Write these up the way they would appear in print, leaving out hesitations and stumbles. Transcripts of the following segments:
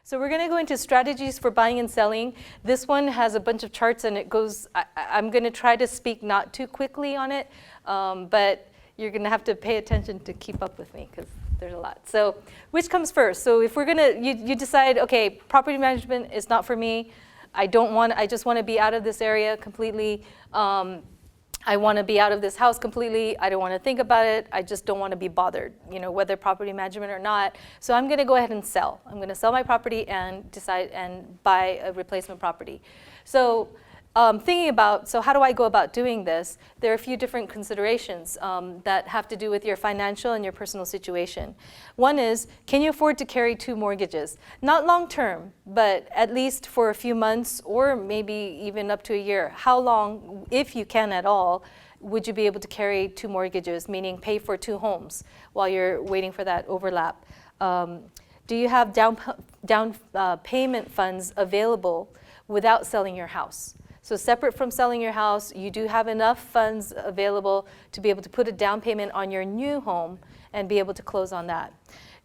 So we're going to go into strategies for buying and selling. This one has a bunch of charts, and it goes, I'm going to try to speak not too quickly on it, but you're going to have to pay attention to keep up with me because there's a lot. So which comes first? So if we're going to, you decide, okay, property management is not for me. I just want to be out of this area completely. I want to be out of this house completely. I don't want to think about it. I just don't want to be bothered, whether property management or not. So I'm going to go ahead and sell. I'm going to sell my property and decide and buy a replacement property. So thinking about, so how do I go about doing this? There are a few different considerations that have to do with your financial and your personal situation. One is, can you afford to carry 2 mortgages? Not long term, but at least for a few months or maybe even up to a year. How long, if you can at all, would you be able to carry 2 mortgages, meaning pay for 2 homes while you're waiting for that overlap? Do you have down payment funds available without selling your house? So separate from selling your house, you do have enough funds available to be able to put a down payment on your new home and be able to close on that.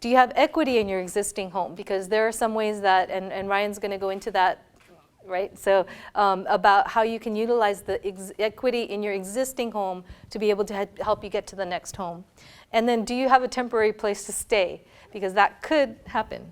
Do you have equity in your existing home? Because there are some ways that, and Ryan's going to go into that, right? So about how you can utilize the equity in your existing home to be able to help you get to the next home. And then do you have a temporary place to stay? Because that could happen.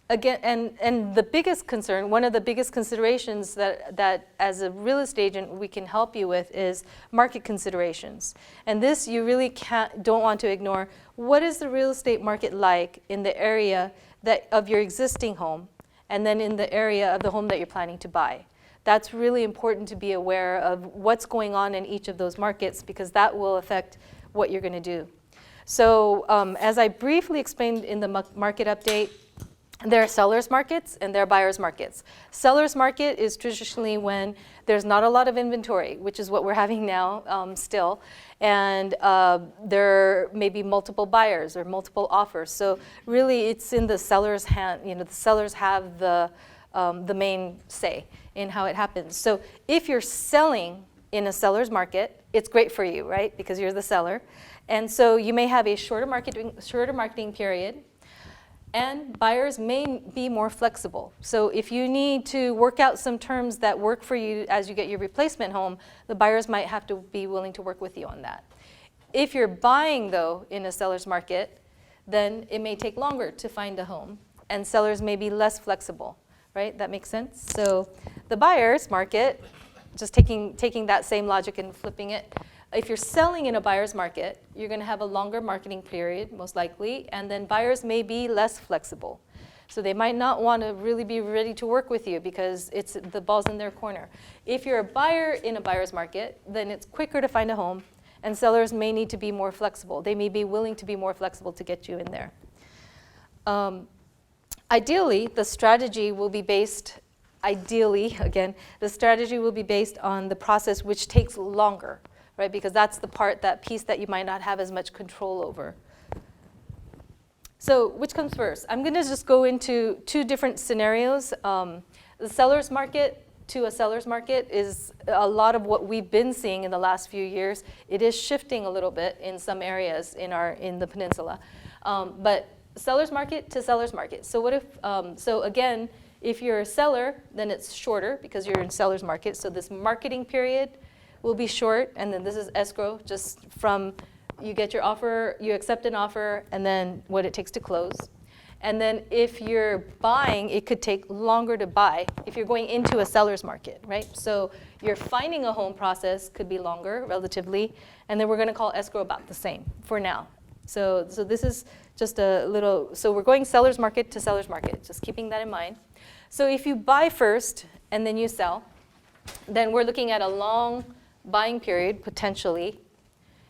Again, and the biggest concern, one of the biggest considerations that as a real estate agent we can help you with is market considerations. And this you really don't want to ignore. What is the real estate market like in the area of your existing home, and then in the area of the home that you're planning to buy? That's really important to be aware of what's going on in each of those markets, because that will affect what you're going to do. So as I briefly explained in the market update, there are sellers markets and there are buyers markets. Sellers market is traditionally when there's not a lot of inventory, which is what we're having now still, and there may be multiple buyers or multiple offers. So really, it's in the seller's hand. The sellers have the main say in how it happens. So if you're selling in a seller's market, it's great for you, right? Because you're the seller, and so you may have a shorter marketing period. And buyers may be more flexible. So if you need to work out some terms that work for you as you get your replacement home, the buyers might have to be willing to work with you on that. If you're buying, though, in a seller's market, then it may take longer to find a home, and sellers may be less flexible, right? That makes sense? So the buyer's market, just taking that same logic and flipping it, if you're selling in a buyer's market, you're going to have a longer marketing period, most likely, and then buyers may be less flexible. So they might not want to really be ready to work with you because the ball's in their corner. If you're a buyer in a buyer's market, then it's quicker to find a home, and sellers may need to be more flexible. They may be willing to be more flexible to get you in there. Ideally, the strategy will be based on the process which takes longer. Right, because that's that piece that you might not have as much control over. So which comes first? I'm going to just go into 2 different scenarios. The seller's market to a seller's market is a lot of what we've been seeing in the last few years. It is shifting a little bit in some areas in the peninsula. But seller's market to seller's market. So what if, so again, if you're a seller, then it's shorter because you're in seller's market. So this marketing period will be short, and then this is escrow, just from you get your offer, you accept an offer, and then what it takes to close. And then if you're buying, it could take longer to buy if you're going into a seller's market, right? So your finding a home process could be longer, relatively, and then we're going to call escrow about the same for now. So this is just a little, so we're going seller's market to seller's market, just keeping that in mind. So if you buy first and then you sell, then we're looking at a long buying period, potentially.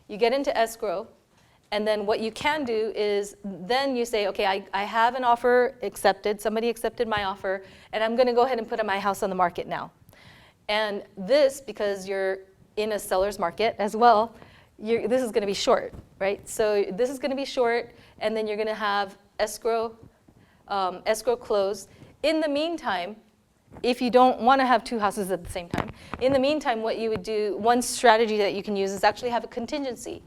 You get into escrow, and then what you can do is then you say, okay, I have an offer accepted, somebody accepted my offer, and I'm going to go ahead and put my house on the market now. And this, because you're in a seller's market as well, this is going to be short, right? So this is going to be short, and then you're going to have escrow close. In the meantime, if you don't want to have 2 houses at the same time, in the meantime, what you would do, one strategy that you can use is actually have a contingency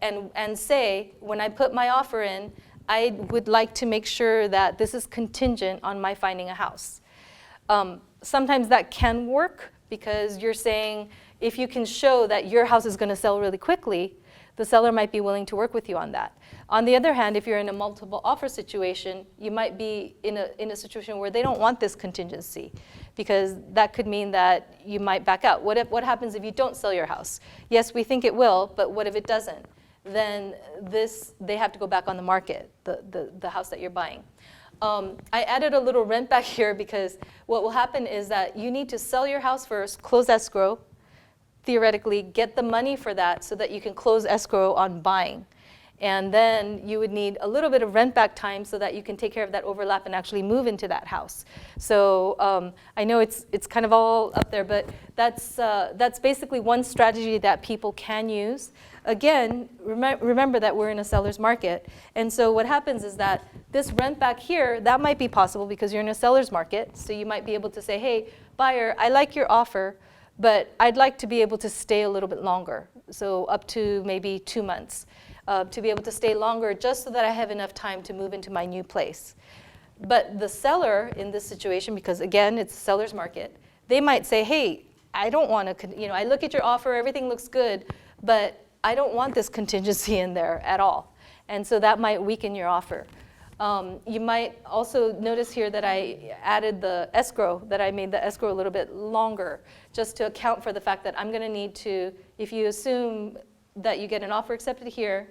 and say, when I put my offer in, I would like to make sure that this is contingent on my finding a house. Sometimes that can work because you're saying if you can show that your house is going to sell really quickly, the seller might be willing to work with you on that. On the other hand, if you're in a multiple offer situation, you might be in a situation where they don't want this contingency, because that could mean that you might back out. What happens if you don't sell your house? Yes, we think it will, but what if it doesn't? Then they have to go back on the market, the house that you're buying. I added a little rent back here because what will happen is that you need to sell your house first, close escrow, theoretically get the money for that so that you can close escrow on buying. And then you would need a little bit of rent back time so that you can take care of that overlap and actually move into that house. So I know it's kind of all up there, but that's basically one strategy that people can use. Again, remember that we're in a seller's market. And so what happens is that this rent back here, that might be possible because you're in a seller's market. So you might be able to say, hey, buyer, I like your offer, but I'd like to be able to stay a little bit longer. So up to maybe 2 months. To be able to stay longer just so that I have enough time to move into my new place. But the seller in this situation, because again, it's a seller's market, they might say, hey, I don't want to, I look at your offer, everything looks good, but I don't want this contingency in there at all. And so that might weaken your offer. You might also notice here that I added the escrow, that I made the escrow a little bit longer, just to account for the fact that I'm going to need to, if you assume that you get an offer accepted here,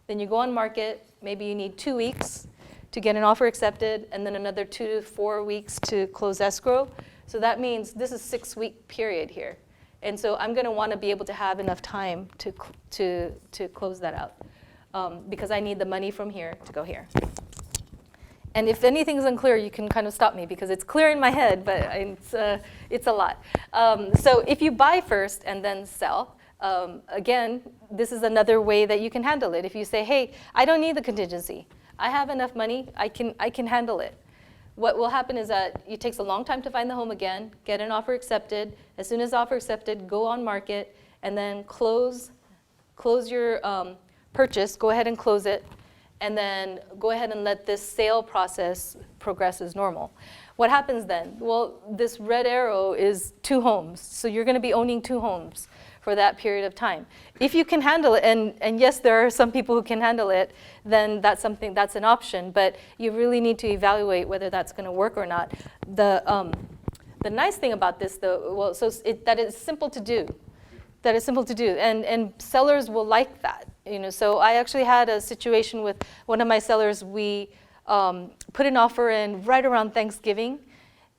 then you go on market, maybe you need 2 weeks to get an offer accepted, and then another 2 to 4 weeks to close escrow. So that means this is a 6-week period here. And so I'm going to want to be able to have enough time to close that out because I need the money from here to go here. And if anything's unclear, you can kind of stop me because it's clear in my head, but it's a lot. So if you buy first and then sell, again, this is another way that you can handle it. If you say, hey, I don't need the contingency. I have enough money. I can handle it. What will happen is that it takes a long time to find the home again, get an offer accepted. As soon as offer accepted, go on market, and then close your purchase. Go ahead and close it, and then go ahead and let this sale process progress as normal. What happens then? Well, this red arrow is 2 homes. So you're going to be owning 2 homes for that period of time. If you can handle it, and yes, there are some people who can handle it, then that's an option, but you really need to evaluate whether that's going to work or not. The nice thing about this, though, that it's simple to do. That is simple to do, and sellers will like that. So I actually had a situation with one of my sellers. We put an offer in right around Thanksgiving.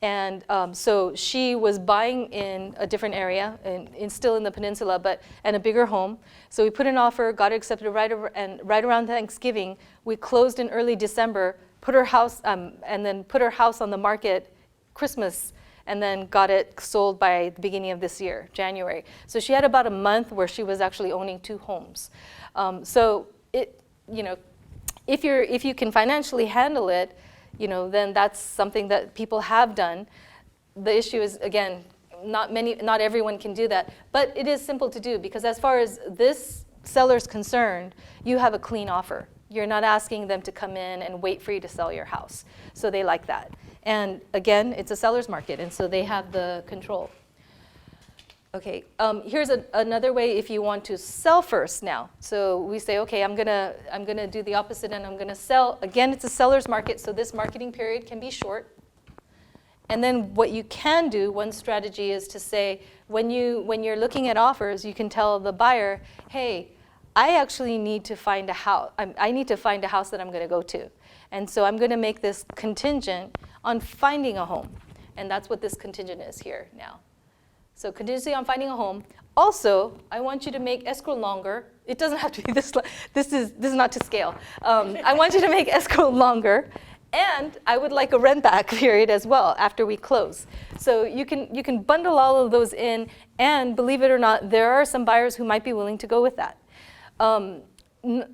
And so she was buying in a different area, and still in the peninsula, and a bigger home. So we put an offer, got it accepted right around Thanksgiving. We closed in early December, put her house, and then put her house on the market Christmas, and then got it sold by the beginning of this year, January. So she had about a month where she was actually owning 2 homes. So if you can financially handle it, then that's something that people have done. The issue is, again, not everyone can do that, but it is simple to do because as far as this seller's concerned, you have a clean offer. You're not asking them to come in and wait for you to sell your house. So they like that. And again, it's a seller's market, and so they have the control. Okay, here's another way if you want to sell first now. So we say, okay, I'm gonna do the opposite and I'm gonna sell. Again, it's a seller's market, so this marketing period can be short. And then what you can do, one strategy is to say, when you're looking at offers, you can tell the buyer, hey, I actually need to find a house. I need to find a house that I'm gonna go to. And so I'm gonna make this contingent on finding a home. And that's what this contingent is here now. So contingency on finding a home. Also, I want you to make escrow longer. It doesn't have to be this. This is not to scale. I want you to make escrow longer, and I would like a rent back period as well after we close. So you can bundle all of those in, and believe it or not, there are some buyers who might be willing to go with that.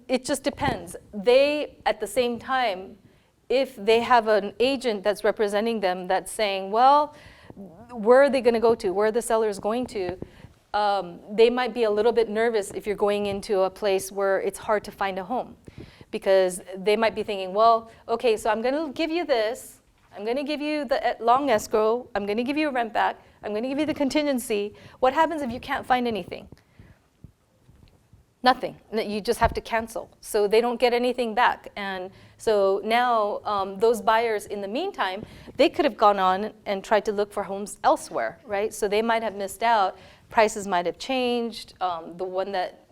It just depends. They, at the same time, if they have an agent that's representing them that's saying, well, where are they going to go to? Where are the sellers going to? They might be a little bit nervous if you're going into a place where it's hard to find a home. because they might be thinking, well, okay, so I'm going to give you this. I'm going to give you the long escrow. I'm going to give you a rent back. I'm going to give you the contingency. What happens if you can't find anything? Nothing. You just have to cancel. So they don't get anything back. And so now those buyers, in the meantime, they could have gone on and tried to look for homes elsewhere, right? So they might have missed out. Prices might have changed. The one that,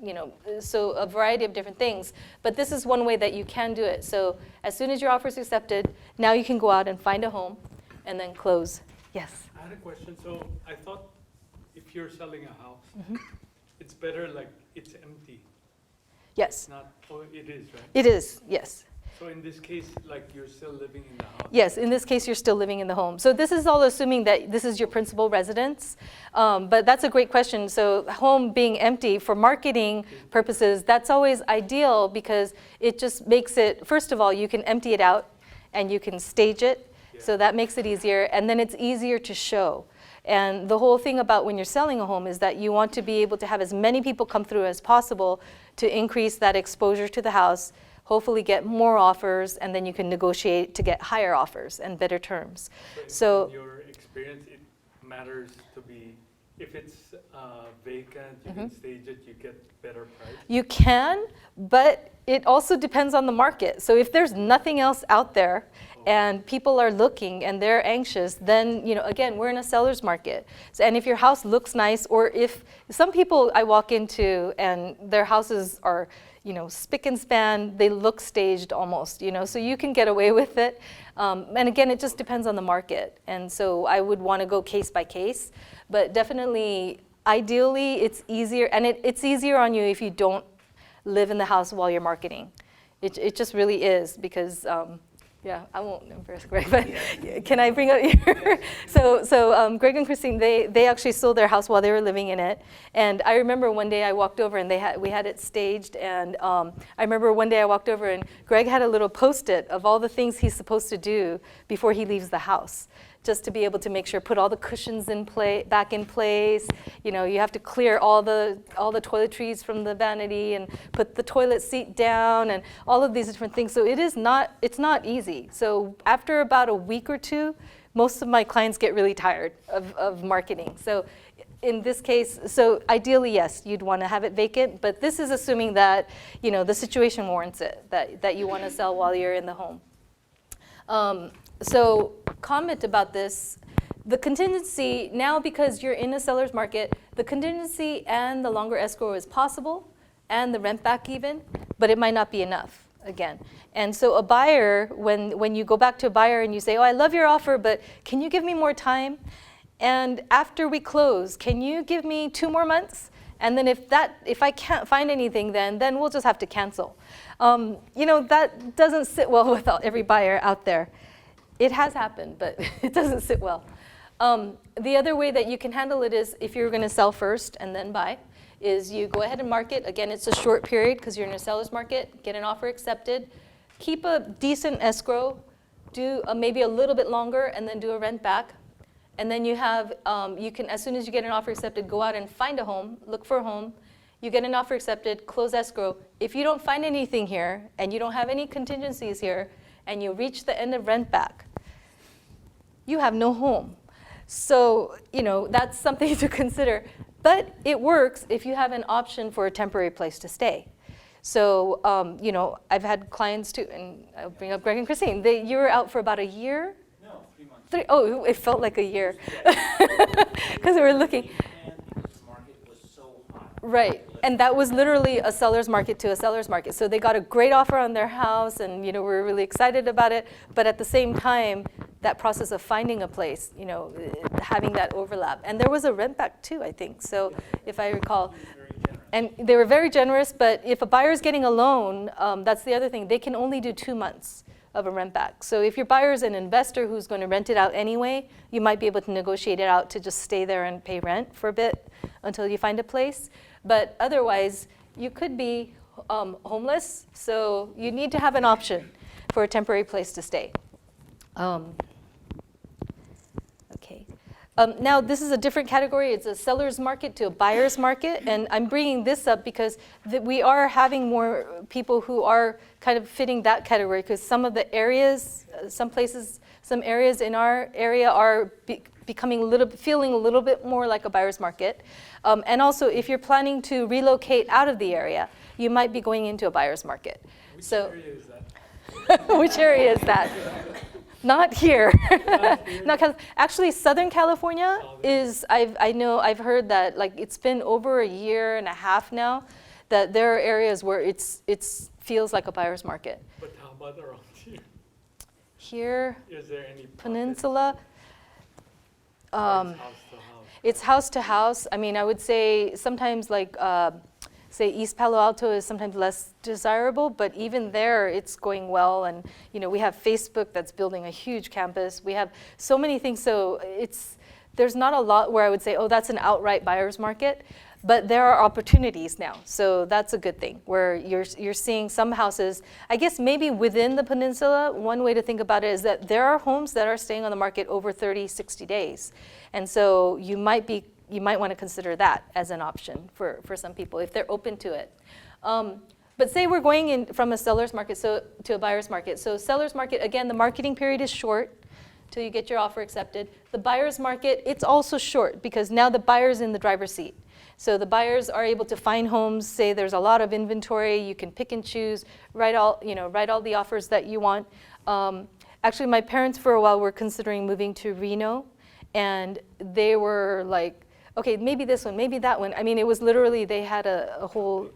so a variety of different things. But this is one way that you can do it. So as soon as your offer is accepted, now you can go out and find a home and then close. Yes? I had a question. So I thought if you're selling a house, it's better like it's empty. Yes. Not, oh, it is, right? It is, yes. So in this case, like you're still living in the house? Yes, in this case, you're still living in the home. So this is all assuming that this is your principal residence. But that's a great question. So home being empty for marketing purposes, that's always ideal because it just makes it, first of all, you can empty it out and you can stage it. Yeah. So that makes it easier. And then it's easier to show. And the whole thing about when you're selling a home is that you want to be able to have as many people come through as possible to increase that exposure to the house, hopefully get more offers, and then you can negotiate to get higher offers and better terms. So in your experience, it matters to be, if it's vacant, you can stage it, you get better price? You can, but it also depends on the market. So if there's nothing else out there, and people are looking and they're anxious, then, again, we're in a seller's market. So, and if your house looks nice, or if some people I walk into and their houses are, spick and span, they look staged almost, so you can get away with it. And again, it just depends on the market. And so I would want to go case by case, but definitely, ideally, it's easier, and it's easier on you if you don't live in the house while you're marketing. It just really is, because yeah, I won't embarrass Greg, but can I bring up your? So Greg and Christine, they actually sold their house while they were living in it. And I remember one day I walked over and we had it staged. And I remember one day I walked over and Greg had a little Post-it of all the things he's supposed to do before he leaves the house, just to be able to make sure, put all the cushions back in place. You have to clear all the toiletries from the vanity and put the toilet seat down and all of these different things. So it's not easy. So after about a week or two, most of my clients get really tired of marketing. So in this case, so ideally, yes, you'd want to have it vacant, but this is assuming that, the situation warrants it, that you want to sell while you're in the home. So comment about this. The contingency, now because you're in a seller's market, the contingency and the longer escrow is possible, and the rent back even, but it might not be enough, again. And so a buyer, when you go back to a buyer and you say, oh, I love your offer, but can you give me more time? And after we close, can you give me 2 more months? And then if I can't find anything, then we'll just have to cancel. That doesn't sit well with every buyer out there. It has happened, but it doesn't sit well. The other way that you can handle it is, if you're going to sell first and then buy, is you go ahead and market. Again, it's a short period because you're in a seller's market. Get an offer accepted. Keep a decent escrow. Do maybe a little bit longer, and then do a rent back. And then you have, you can, as soon as you get an offer accepted, go out and find a home, look for a home. You get an offer accepted, close escrow. If you don't find anything here, and you don't have any contingencies here, and you reach the end of rent back, you have no home. So, that's something to consider. But it works if you have an option for a temporary place to stay. So, I've had clients too, and I'll bring up Greg and Christine. You were out for about a year? No, 3 months. Oh, it felt like a year. Because we were looking. Right, and that was literally a seller's market to a seller's market. So they got a great offer on their house, and we were really excited about it. But at the same time, that process of finding a place, having that overlap, and there was a rent back too, I think. So if I recall, and they were very generous. But if a buyer is getting a loan, that's the other thing. They can only do 2 months of a rent back. So if your buyer is an investor who's going to rent it out anyway, you might be able to negotiate it out to just stay there and pay rent for a bit until you find a place. But otherwise, you could be homeless, so you need to have an option for a temporary place to stay. Okay. Now, this is a different category. It's a seller's market to a buyer's market. And I'm bringing this up because we are having more people who are kind of fitting that category, because some of the areas, some areas in our area are feeling a little bit more like a buyer's market. And also, if you're planning to relocate out of the area, you might be going into a buyer's market. Which area is that? Which area is that? Not here. Not actually, Southern California is. I've heard that, like, it's been over a year and a half now, that there are areas where it feels like a buyer's market. But how about around here? Here, Is there any peninsula. It's house to house? It's house to house. I mean, I would say sometimes, like, say East Palo Alto is sometimes less desirable, but even there it's going well. And we have Facebook that's building a huge campus. We have so many things. So there's not a lot where I would say, oh, that's an outright buyer's market, but there are opportunities now. So that's a good thing, where you're seeing some houses. I guess maybe within the peninsula, one way to think about it is that there are homes that are staying on the market over 30, 60 days. And so you might want to consider that as an option for some people if they're open to it. But say we're going in from a seller's market to a buyer's market. So seller's market, again, the marketing period is short till you get your offer accepted. The buyer's market, it's also short because now the buyer's in the driver's seat. So the buyers are able to find homes. Say there's a lot of inventory, you can pick and choose, write all the offers that you want. Actually, my parents for a while were considering moving to Reno, and they were like, okay, maybe this one, maybe that one. I mean, it was literally, they had a whole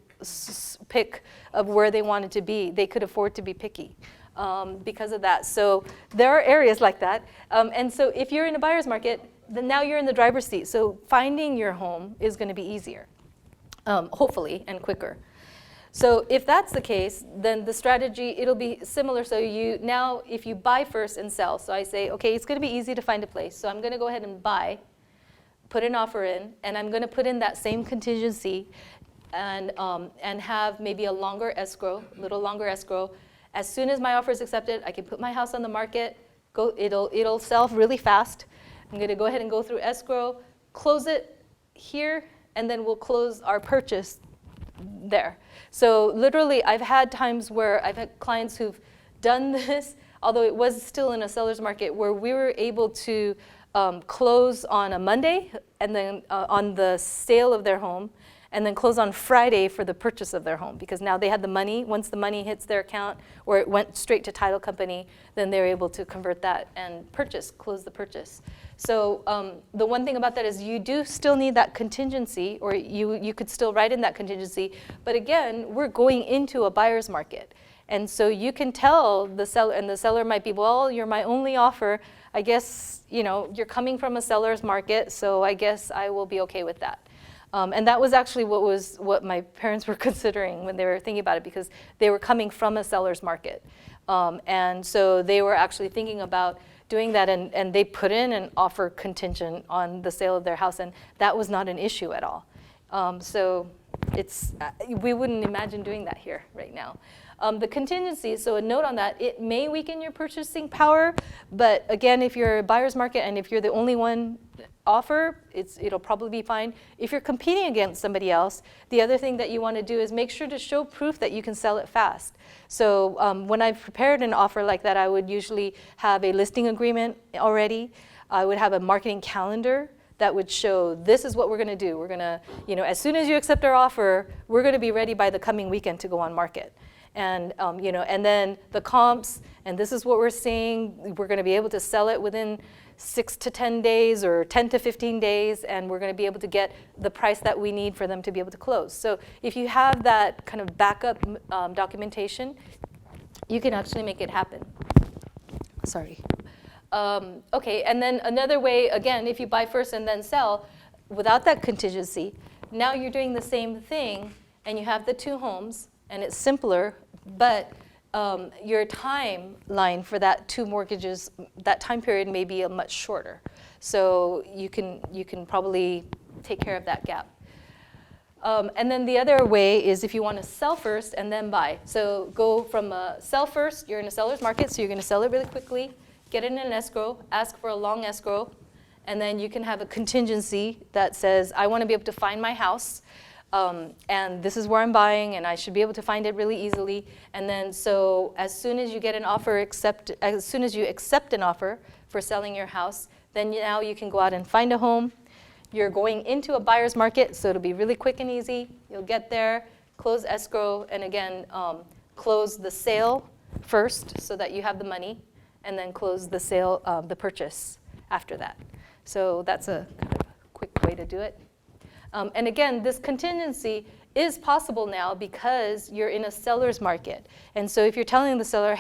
pick of where they wanted to be. They could afford to be picky because of that. So there are areas like that. And so if you're in a buyer's market, then now you're in the driver's seat. So finding your home is going to be easier, hopefully, and quicker. So if that's the case, then the strategy, it'll be similar. So now if you buy first and sell, so I say, okay, it's going to be easy to find a place. So I'm going to go ahead and buy, put an offer in, and I'm going to put in that same contingency and have maybe a longer escrow, little longer escrow. As soon as my offer is accepted, I can put my house on the market. It'll sell really fast. I'm going to go ahead and go through escrow, close it here, and then we'll close our purchase there. So literally, I've had times where I've had clients who've done this, although it was still in a seller's market, where we were able to close on a Monday and then on the sale of their home, and then close on Friday for the purchase of their home, because now they had the money. Once the money hits their account or it went straight to title company, then they're able to convert that and close the purchase. So the one thing about that is you do still need that contingency, or you could still write in that contingency. But again, we're going into a buyer's market. And so you can tell the seller, and the seller might be, well, you're my only offer. I guess, you're coming from a seller's market, so I guess I will be okay with that. And that was actually what my parents were considering when they were thinking about it, because they were coming from a seller's market. And so they were actually thinking about doing that, and they put in an offer contingent on the sale of their house, and that was not an issue at all. So we wouldn't imagine doing that here right now. The contingency, so a note on that, it may weaken your purchasing power, but again, if you're a buyer's market and if you're the only one offer, it'll probably be fine. If you're competing against somebody else, the other thing that you want to do is make sure to show proof that you can sell it fast. So when I've prepared an offer like that, I would usually have a listing agreement already. I would have a marketing calendar that would show this is what we're going to do. We're going to, as soon as you accept our offer, we're going to be ready by the coming weekend to go on market. And and then the comps, and this is what we're seeing. We're going to be able to sell it within 6 to 10 days or 10 to 15 days, and we're going to be able to get the price that we need for them to be able to close. So if you have that kind of backup documentation, you can actually make it happen. Sorry. Okay, and then another way, again, if you buy first and then sell, without that contingency, now you're doing the same thing, and you have the two homes, and it's simpler, but your timeline for that two mortgages, that time period may be a much shorter. So you can probably take care of that gap. And then the other way is if you want to sell first and then buy. So go from sell first, you're in a seller's market, so you're going to sell it really quickly, get it in an escrow, ask for a long escrow, And then you can have a contingency that says, I want to be able to find my house, and this is where I'm buying, and I should be able to find it really easily. And then so as soon as you get an offer, as soon as you accept an offer for selling your house, then now you can go out and find a home. You're going into a buyer's market, so it'll be really quick and easy. You'll get there, close escrow, and again, close the sale first so that you have the money, and then close the sale, the purchase after that. So that's a kind of quick way to do it. And again, this contingency is possible now because you're in a seller's market. And so if you're telling the seller,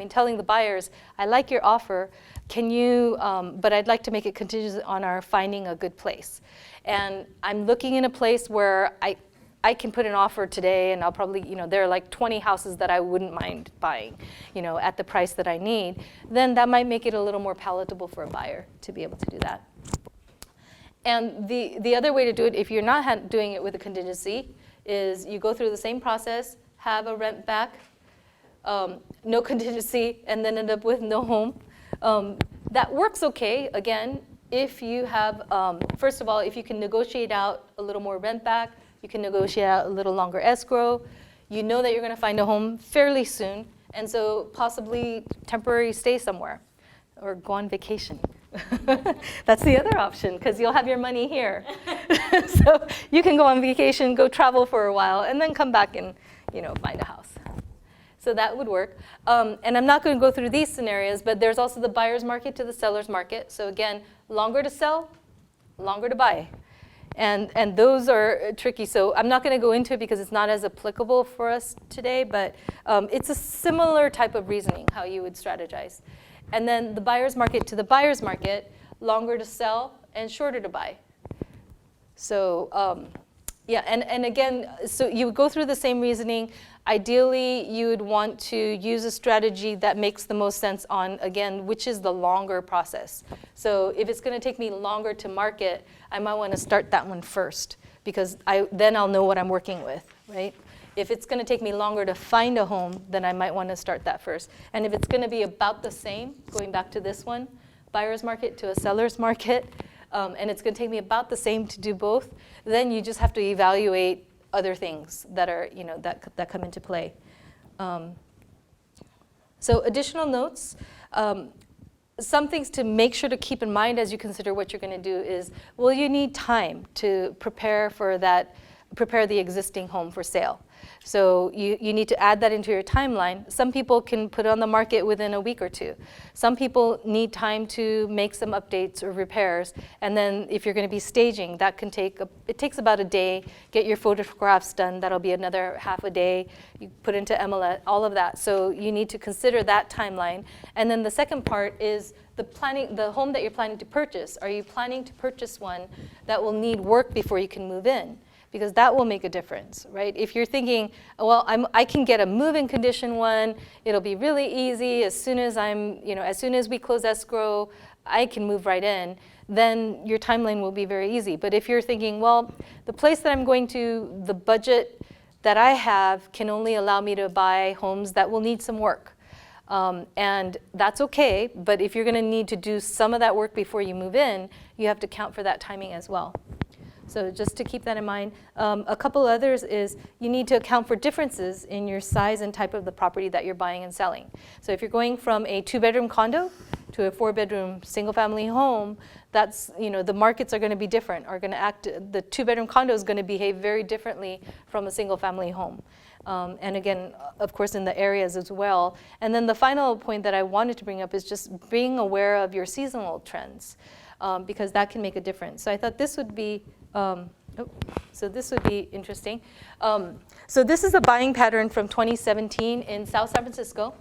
telling the buyers, I like your offer, can you, but I'd like to make it contingent on our finding a good place. And I'm looking in a place where I can put an offer today, and I'll probably, there are like 20 houses that I wouldn't mind buying, at the price that I need. Then that might make it a little more palatable for a buyer to be able to do that. And the other way to do it, if you're not doing it with a contingency, is you go through the same process, have a rent back, no contingency, and then end up with no home. That works okay, again, if you have, first of all, if you can negotiate out a little more rent back, you can negotiate out a little longer escrow, you know that you're going to find a home fairly soon, and so possibly temporary stay somewhere or go on vacation. That's the other option, because you'll have your money here. So you can go on vacation, go travel for a while, and then come back and find a house. So that would work. And I'm not going to go through these scenarios, but there's also the buyer's market to the seller's market. So again, longer to sell, longer to buy. And those are tricky. So I'm not going to go into it because it's not as applicable for us today, but it's a similar type of reasoning, how you would strategize. And then the buyer's market to the buyer's market, longer to sell and shorter to buy. So and again, so you would go through the same reasoning. Ideally, you would want to use a strategy that makes the most sense on, again, which is the longer process. So if it's going to take me longer to market, I might want to start that one first, because then I'll know what I'm working with, right? If it's going to take me longer to find a home, then I might want to start that first. And if it's going to be about the same, going back to this one, buyer's market to a seller's market, and it's going to take me about the same to do both, then you just have to evaluate other things that are, that come into play. So additional notes. Some things to make sure to keep in mind as you consider what you're going to do is, well, you need time to prepare the existing home for sale. So you need to add that into your timeline. Some people can put it on the market within a week or two. Some people need time to make some updates or repairs. And then if you're going to be staging, that can it takes about a day. Get your photographs done. That'll be another half a day. You put into MLS, all of that. So you need to consider that timeline. And then the second part is the home that you're planning to purchase. Are you planning to purchase one that will need work before you can move in? Because that will make a difference, right? If you're thinking, well, I can get a move-in condition one, it'll be really easy. As soon as we close escrow, I can move right in. Then your timeline will be very easy. But if you're thinking, well, the place that I'm going to, the budget that I have can only allow me to buy homes that will need some work, and that's okay. But if you're going to need to do some of that work before you move in, you have to count for that timing as well. So just to keep that in mind. A couple others is you need to account for differences in your size and type of the property that you're buying and selling. So if you're going from a 2-bedroom condo to a 4-bedroom single-family home, that's, the markets are going to be different, the 2-bedroom condo is going to behave very differently from a single-family home. And again, of course, in the areas as well. And then the final point that I wanted to bring up is just being aware of your seasonal trends, because that can make a difference. So I thought this would be interesting. So this is a buying pattern from 2017 in South San Francisco.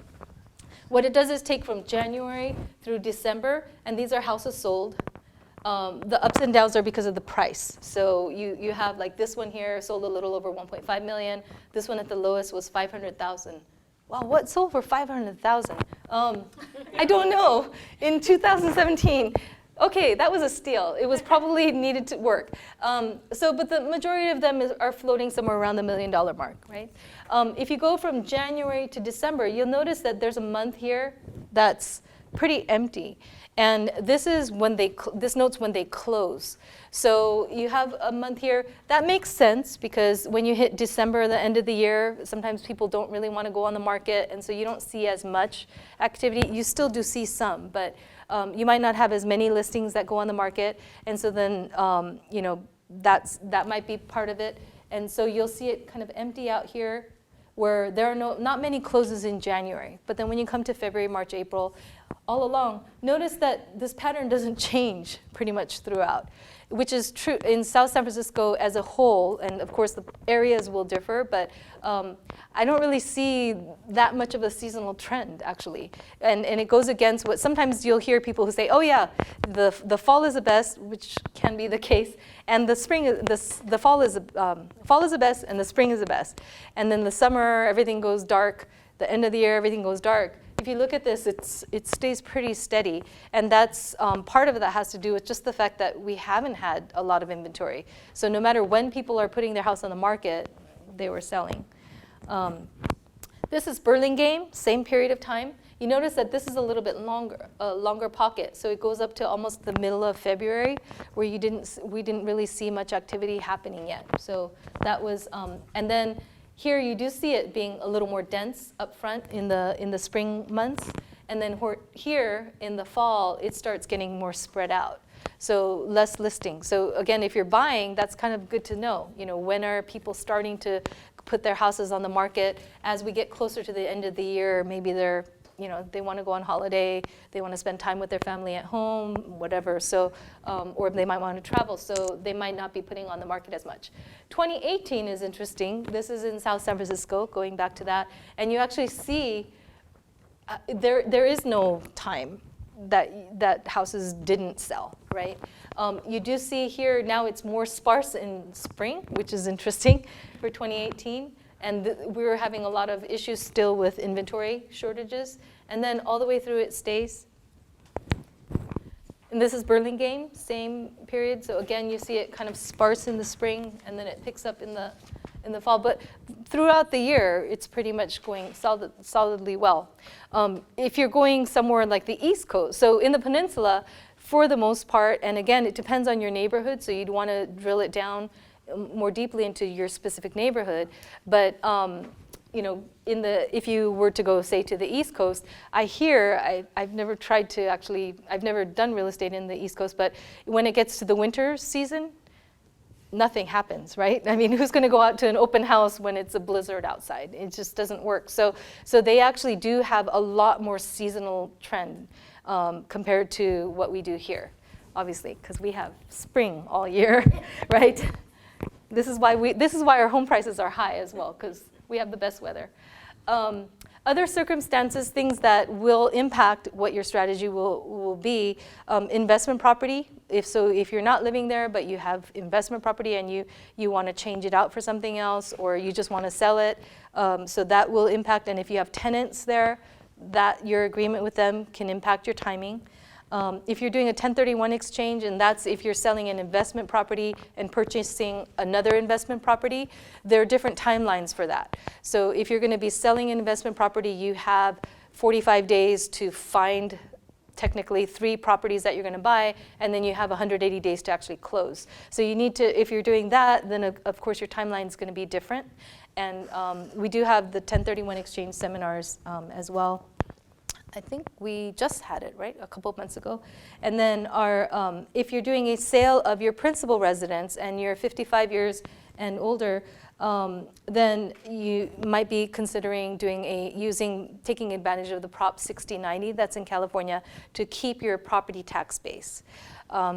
What it does is take from January through December, and these are houses sold. The ups and downs are because of the price. So you have like this one here sold a little over 1.5 million. This one at the lowest was 500,000. Wow, what sold for 500,000? I don't know. In 2017. Okay, that was a steal. It was probably needed to work. But the majority of them are floating somewhere around the $1 million mark, right? If you go from January to December, you'll notice that there's a month here that's pretty empty. And this is when this notes when they close. So you have a month here. That makes sense because when you hit December, the end of the year, sometimes people don't really want to go on the market, and so you don't see as much activity. You still do see some, but you might not have as many listings that go on the market, and so then that might be part of it. And so you'll see it kind of empty out here, where there are not many closes in January. But then when you come to February, March, April, all along, notice that this pattern doesn't change pretty much throughout, which is true in South San Francisco as a whole. And of course, the areas will differ, but I don't really see that much of a seasonal trend, actually. And it goes against what sometimes you'll hear people who say, oh yeah, the fall is the best, which can be the case, and the spring, the fall is the best, and the spring is the best. And then the summer, everything goes dark. The end of the year, everything goes dark. If you look at this, it stays pretty steady. And that's part of it that has to do with just the fact that we haven't had a lot of inventory. So no matter when people are putting their house on the market, they were selling. This is Burlingame, same period of time. You notice that this is a little bit longer pocket. So it goes up to almost the middle of February, where we didn't really see much activity happening yet. So that was, and then here you do see it being a little more dense up front in the spring months. And then here in the fall, it starts getting more spread out. So less listings. So again, if you're buying, that's kind of good to know. When are people starting to put their houses on the market? As we get closer to the end of the year, maybe they want to go on holiday, they want to spend time with their family at home, whatever. So, or they might want to travel, so they might not be putting on the market as much. 2018 is interesting. This is in South San Francisco, going back to that. And you actually see there is no time that houses didn't sell, right? You do see here now it's more sparse in spring, which is interesting for 2018. And we were having a lot of issues still with inventory shortages. And then all the way through it stays. And this is Burlingame, same period. So again, you see it kind of sparse in the spring, and then it picks up in the fall. But throughout the year, it's pretty much going solidly well. If you're going somewhere like the East Coast, so in the peninsula, for the most part, and again, it depends on your neighborhood, so you'd want to drill it down more deeply into your specific neighborhood. But if you were to go, say, to the East Coast, I've never tried to I've never done real estate in the East Coast, but when it gets to the winter season, nothing happens, right? I mean, who's going to go out to an open house when it's a blizzard outside? It just doesn't work. So they actually do have a lot more seasonal trend compared to what we do here, obviously, because we have spring all year, right? This is why our home prices are high as well, because we have the best weather. Other circumstances, things that will impact what your strategy will be, investment property. If you're not living there, but you have investment property and you want to change it out for something else, or you just want to sell it, so that will impact. And if you have tenants there, that your agreement with them can impact your timing. If you're doing a 1031 exchange, and that's if you're selling an investment property and purchasing another investment property, there are different timelines for that. So if you're going to be selling an investment property, you have 45 days to find technically 3 properties that you're going to buy, and then you have 180 days to actually close. So you need to, if you're doing that, then of course your timeline is going to be different. And we do have the 1031 exchange seminars as well. I think we just had it, right, a couple of months ago. And then if you're doing a sale of your principal residence and you're 55 years and older, then you might be considering taking advantage of the Prop 6090 that's in California to keep your property tax base.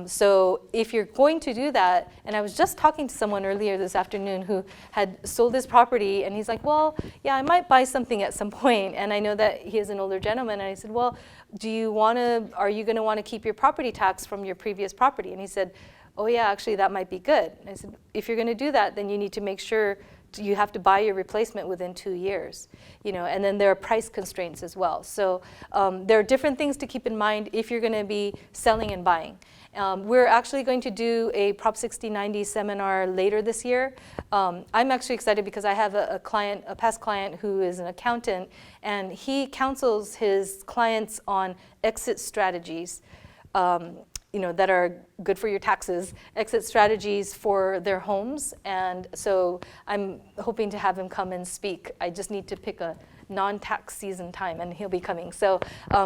So if you're going to do that, and I was just talking to someone earlier this afternoon who had sold his property, and he's like, well, yeah, I might buy something at some point, and I know that he is an older gentleman, and I said, well, are you going to want to keep your property tax from your previous property? And he said, oh yeah, actually that might be good. And I said, if you're going to do that, then you need to make sure you have to buy your replacement within 2 years, and then there are price constraints as well. So there are different things to keep in mind if you're going to be selling and buying. We're actually going to do a Prop 6090 seminar later this year. I'm actually excited because I have a past client who is an accountant, and he counsels his clients on exit strategies, that are good for your taxes, exit strategies for their homes. And so I'm hoping to have him come and speak. I just need to pick a non-tax season time, and he'll be coming. So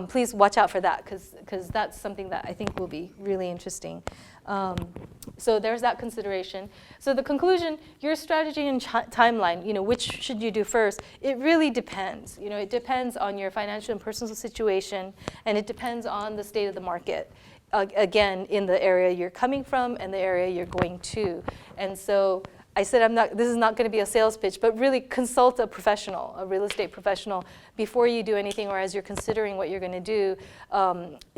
please watch out for that, because that's something that I think will be really interesting. So there's that consideration. So the conclusion, your strategy and timeline, which should you do first? It really depends. It depends on your financial and personal situation, and it depends on the state of the market. Again, in the area you're coming from and the area you're going to. And so I said, this is not going to be a sales pitch, but really consult a professional, a real estate professional, before you do anything, or as you're considering what you're going to do,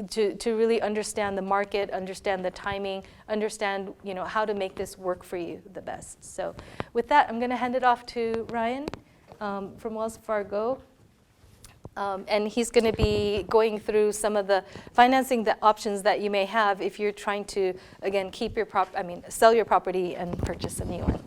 to really understand the market, understand the timing, understand how to make this work for you the best. So with that, I'm going to hand it off to Ryan from Wells Fargo. And he's going to be going through some of the financing options that you may have if you're trying to, again, keep your sell your property and purchase a new one.